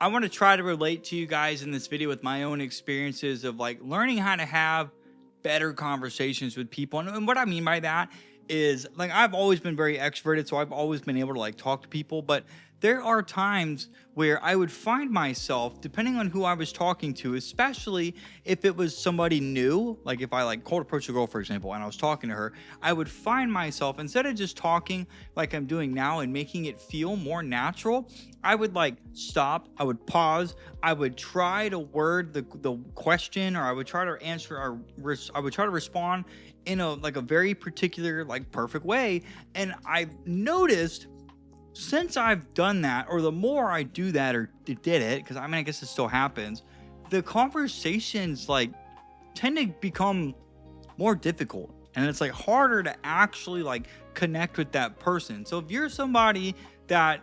I want to try to relate to you guys in this video with my own experiences of like learning how to have better conversations with people. And what I mean by that is like I've always been very extroverted, so I've always been able to like talk to people, but there are times where I would find myself, depending on who I was talking to, especially if it was somebody new, like if I like cold approach a girl, for example, and I was talking to her, I would find myself, instead of just talking like I'm doing now and making it feel more natural, I would like stop, I would pause, I would try to word the question, or I would try to answer, or I would try to respond in a like a very particular, like perfect way. And I've noticed since I've done that, or the more I do that or did it, because I mean, I guess it still happens, the conversations like tend to become more difficult, and it's like harder to actually like connect with that person. So if you're somebody that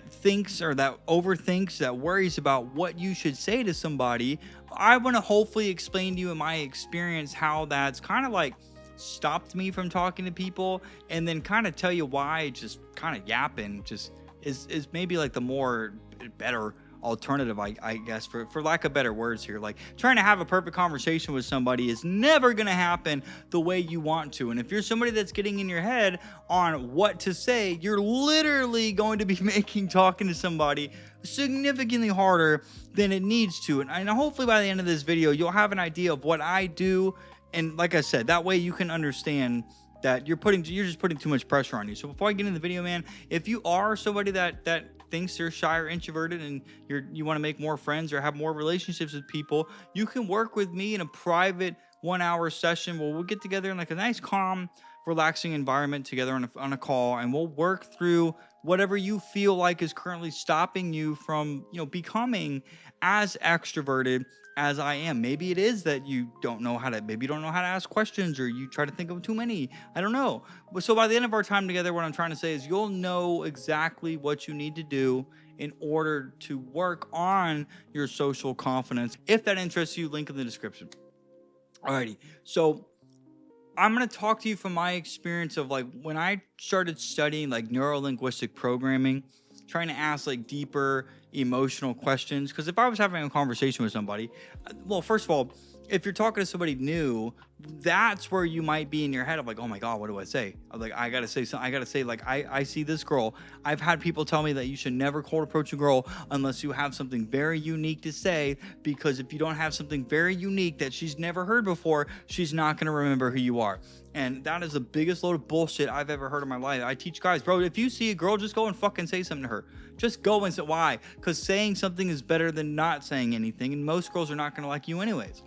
thinks or that overthinks, that worries about what you should say to somebody, I want to hopefully explain to you in my experience how that's kind of like stopped me from talking to people, and then kind of tell you why just kind of yapping just is maybe like the more better alternative, I guess, for lack of better words here. Like trying to have a perfect conversation with somebody is never going to happen the way you want to. And if you're somebody that's getting in your head on what to say, you're literally going to be making talking to somebody significantly harder than it needs to. And hopefully by the end of this video, you'll have an idea of what I do. And like I said, that way you can understand that you're just putting too much pressure on you. So before I get into the video, man, if you are somebody that thinks they're shy or introverted and you want to make more friends or have more relationships with people, you can work with me in a private 1-hour session where we'll get together in like a nice, calm, relaxing environment together on a call, and we'll work through whatever you feel like is currently stopping you from, becoming as extroverted as I am. Maybe it is that you don't know how to ask questions, or you try to think of too many. I don't know. So by the end of our time together, what I'm trying to say is you'll know exactly what you need to do in order to work on your social confidence. If that interests you, link in the description. Alrighty. So I'm going to talk to you from my experience of like when I started studying like neuro-linguistic programming, trying to ask like deeper emotional questions. Because if I was having a conversation with somebody, well, first of all, if you're talking to somebody new, that's where you might be in your head of like, oh my God, what do I say? I'm like, I got to say something. I got to say, like, I see this girl. I've had people tell me that you should never cold approach a girl unless you have something very unique to say, because if you don't have something very unique that she's never heard before, she's not going to remember who you are. And that is the biggest load of bullshit I've ever heard in my life. I teach guys, bro, if you see a girl, just go and fucking say something to her. Just go and say, why? Because saying something is better than not saying anything. And most girls are not going to like you anyways.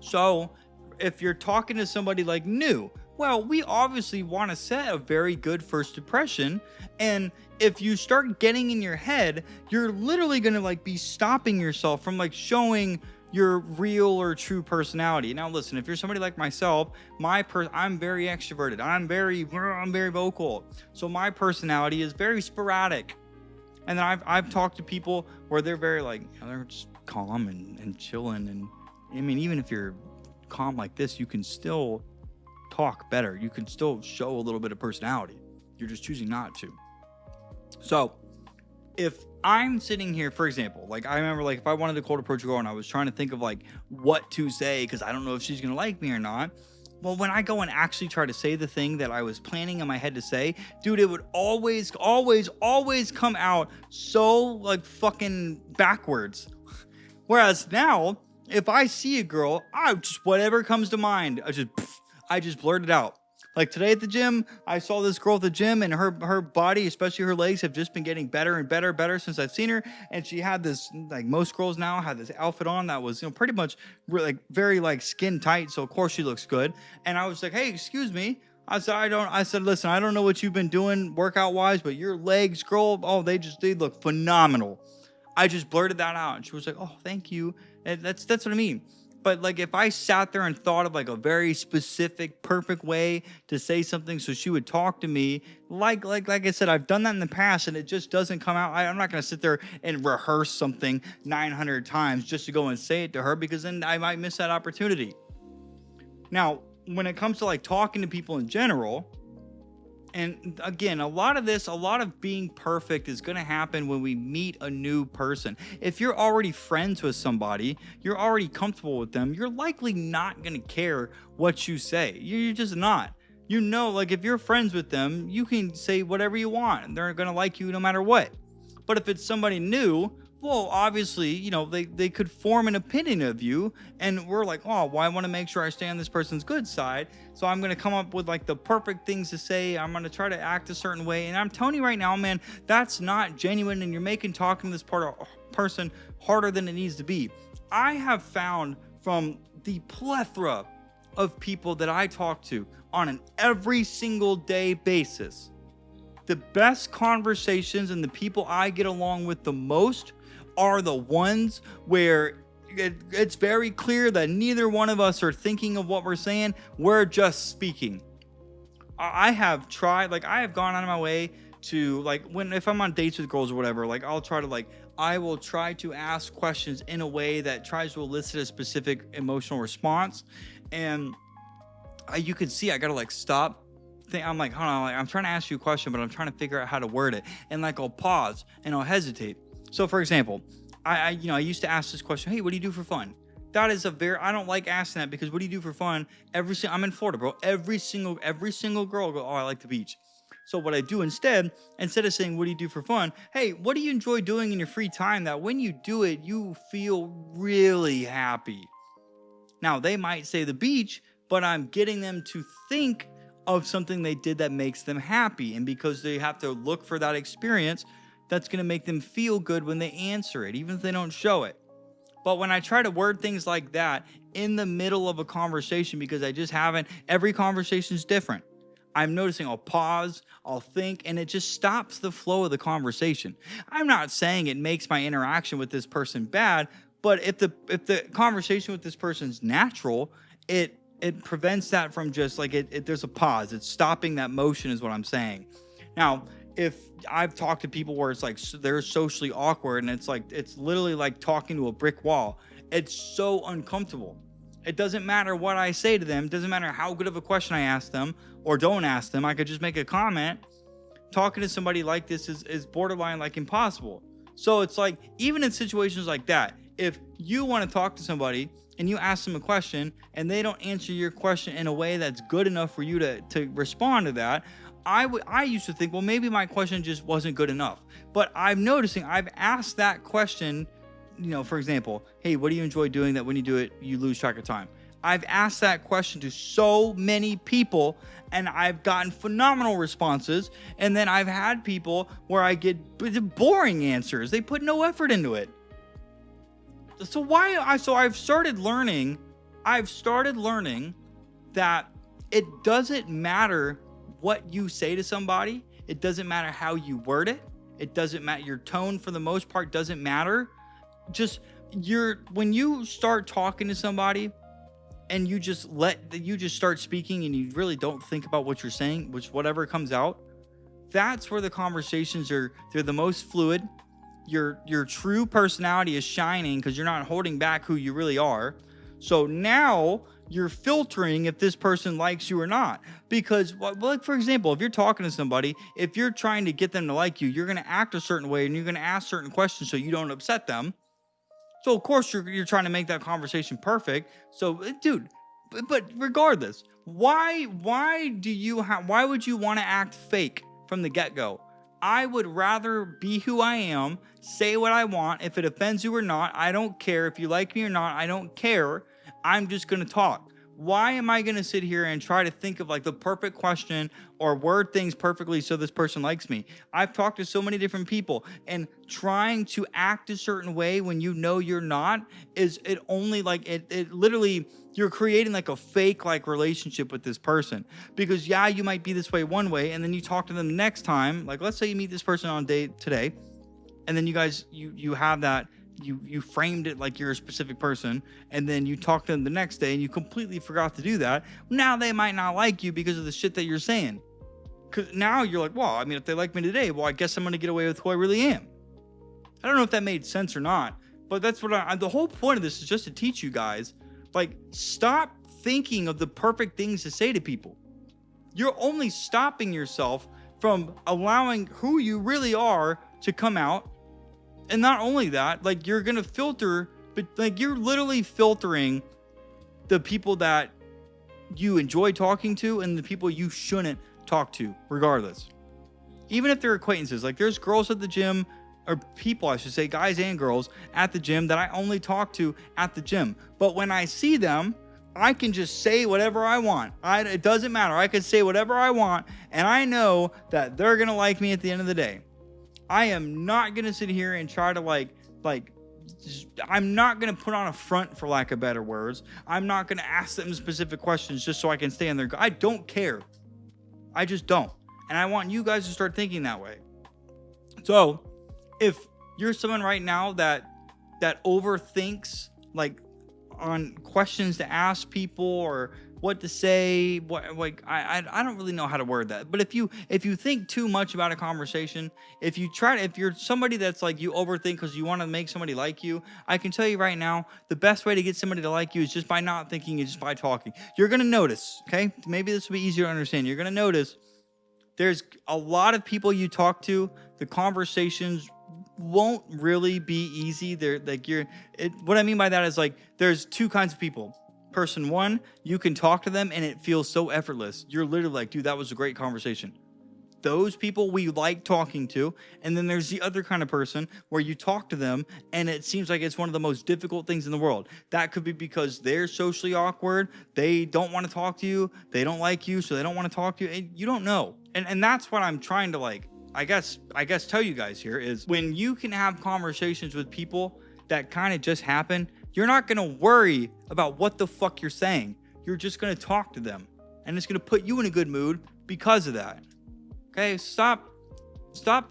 So if you're talking to somebody like new, well, we obviously want to set a very good first impression. And if you start getting in your head, you're literally going to like be stopping yourself from like showing your real or true personality. Now listen, if you're somebody like myself, I'm very extroverted. I'm very vocal. So my personality is very sporadic. And then I've talked to people where they're very like, they're just calm and chilling. And I mean, even if you're calm like this, you can still talk better. You can still show a little bit of personality. You're just choosing not to. So if I'm sitting here, for example, like I remember like if I wanted to cold approach a girl and I was trying to think of like what to say because I don't know if she's going to like me or not. Well, when I go and actually try to say the thing that I was planning in my head to say, dude, it would always come out so like fucking backwards. Whereas now, if I see a girl, whatever comes to mind, I just blurt it out. Like today at the gym, I saw this girl at the gym, and her body, especially her legs, have just been getting better and better since I've seen her. And she had this, like most girls now, had this outfit on that was, pretty much like very like skin tight. So of course she looks good. And I was like, hey, excuse me. I said, listen, I don't know what you've been doing workout wise, but your legs, girl, they look phenomenal. I just blurted that out, and she was like, oh, thank you. And that's what I mean. But like if I sat there and thought of like a very specific, perfect way to say something so she would talk to me, like I said, I've done that in the past and it just doesn't come out. I'm not going to sit there and rehearse something 900 times just to go and say it to her, because then I might miss that opportunity. Now, when it comes to like talking to people in general, And again, a lot of being perfect is going to happen when we meet a new person. If you're already friends with somebody, you're already comfortable with them, you're likely not going to care what you say. You're just not. Like if you're friends with them, you can say whatever you want and they're going to like you no matter what. But if it's somebody new, well, obviously, they could form an opinion of you, and we're like, oh, well, I want to make sure I stay on this person's good side. So I'm going to come up with like the perfect things to say. I'm going to try to act a certain way. And I'm telling you right now, man, that's not genuine. And you're making talking to this person harder than it needs to be. I have found from the plethora of people that I talk to on an every single day basis, the best conversations and the people I get along with the most are the ones where it's very clear that neither one of us are thinking of what we're saying. We're just speaking. I have tried, I have gone out of my way to, if I'm on dates with girls or whatever, I will try to ask questions in a way that tries to elicit a specific emotional response. And you can see I gotta stop. I'm like, hold on, I'm trying to ask you a question, but I'm trying to figure out how to word it. And I'll pause and I'll hesitate. So for example, I used to ask this question, hey, what do you do for fun? That is I don't like asking that, because what do you do for fun? I'm in Florida, bro. Every single girl go, oh, I like the beach. So what I do instead of saying, what do you do for fun? Hey, what do you enjoy doing in your free time that when you do it, you feel really happy? Now they might say the beach, but I'm getting them to think of something they did that makes them happy. And because they have to look for that experience, that's going to make them feel good when they answer it, even if they don't show it. But when I try to word things like that in the middle of a conversation, because I just haven't, every conversation is different. I'm noticing I'll pause, I'll think, and it just stops the flow of the conversation. I'm not saying it makes my interaction with this person bad, but if the conversation with this person's natural, it prevents that from just there's a pause. It's stopping that motion is what I'm saying. Now, if I've talked to people where it's they're socially awkward and it's literally like talking to a brick wall. It's so uncomfortable. It doesn't matter what I say to them. It doesn't matter how good of a question I ask them or don't ask them. I could just make a comment. Talking to somebody like this is borderline impossible. So it's even in situations like that, if you want to talk to somebody and you ask them a question and they don't answer your question in a way that's good enough for you to respond to that, I used to think, well, maybe my question just wasn't good enough. But I'm noticing I've asked that question, for example, hey, what do you enjoy doing that when you do it, you lose track of time? I've asked that question to so many people and I've gotten phenomenal responses. And then I've had people where I get boring answers. They put no effort into it. So I've started learning that it doesn't matter what you say to somebody. It doesn't matter how you word it. It doesn't matter. Your tone, for the most part, doesn't matter. When you start talking to somebody and you just start speaking and you really don't think about what you're saying, whatever comes out, that's where the conversations they're the most fluid. Your true personality is shining because you're not holding back who you really are. So now you're filtering if this person likes you or not. Because, for example, if you're talking to somebody, if you're trying to get them to like you, you're going to act a certain way and you're going to ask certain questions so you don't upset them. So, of course, you're trying to make that conversation perfect. So, dude, but regardless, why would you want to act fake from the get-go? I would rather be who I am, say what I want. If it offends you or not, I don't care. If you like me or not, I don't care. I'm just going to talk. Why am I going to sit here and try to think of the perfect question or word things perfectly so this person likes me? I've talked to so many different people, and trying to act a certain way when you know you're not it literally, you're creating a fake relationship with this person. Because you might be this way one way, and then you talk to them the next time. Let's say you meet this person on a date today, and then you guys, you have that, you framed it like you're a specific person, and then you talk to them the next day and you completely forgot to do that. Now they might not like you because of the shit that you're saying. Because now you're like, well, I mean, if they like me today, well, I guess I'm going to get away with who I really am. I don't know if that made sense or not, but that's what the whole point of this is, just to teach you guys, stop thinking of the perfect things to say to people. you're only stopping yourself from allowing who you really are to come out. And not only that, like, you're going to filter, but like, you're literally filtering the people that you enjoy talking to and the people you shouldn't talk to, regardless. Even if they're acquaintances, like, there's girls at the gym, or people, I should say, guys and girls at the gym that I only talk to at the gym. But when I see them, I can just say whatever I want. It doesn't matter. I can say whatever I want, and I know that they're going to like me at the end of the day. I am not going to sit here and try to I'm not going to put on a front, for lack of better words. I'm not going to ask them specific questions just so I can stay on their... I don't care. I just don't. And I want you guys to start thinking that way. So, if you're someone right now that overthinks, like, on questions to ask people or what to say, I don't really know how to word that. But if you think too much about a conversation, if you're somebody that's like, you overthink because you want to make somebody like you, I can tell you right now, the best way to get somebody to like you is just by not thinking and just by talking. You're gonna notice, okay? Maybe this will be easier to understand. You're gonna notice there's a lot of people you talk to, the conversations won't really be easy. What I mean by that is, like, there's two kinds of people. Person one, you can talk to them and it feels so effortless. You're literally like, dude, that was a great conversation. Those people we like talking to. And then there's the other kind of person where you talk to them and it seems like it's one of the most difficult things in the world. That could be because they're socially awkward. They don't want to talk to you. They don't like you, so they don't want to talk to you. And you don't know. And that's what I'm trying to, like, I guess tell you guys here is, when you can have conversations with people that kind of just happen, you're not going to worry about what the fuck you're saying. You're just going to talk to them, and it's going to put you in a good mood because of that. Okay, stop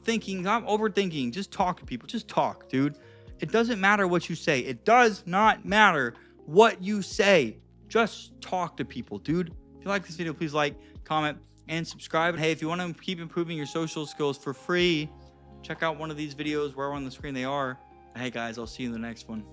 thinking, stop overthinking. Just talk to people. Just talk, dude. It doesn't matter what you say. It does not matter what you say. Just talk to people, dude. If you like this video, please like, comment, and subscribe. And hey, if you want to keep improving your social skills for free, check out one of these videos wherever on the screen they are. And hey guys, I'll see you in the next one.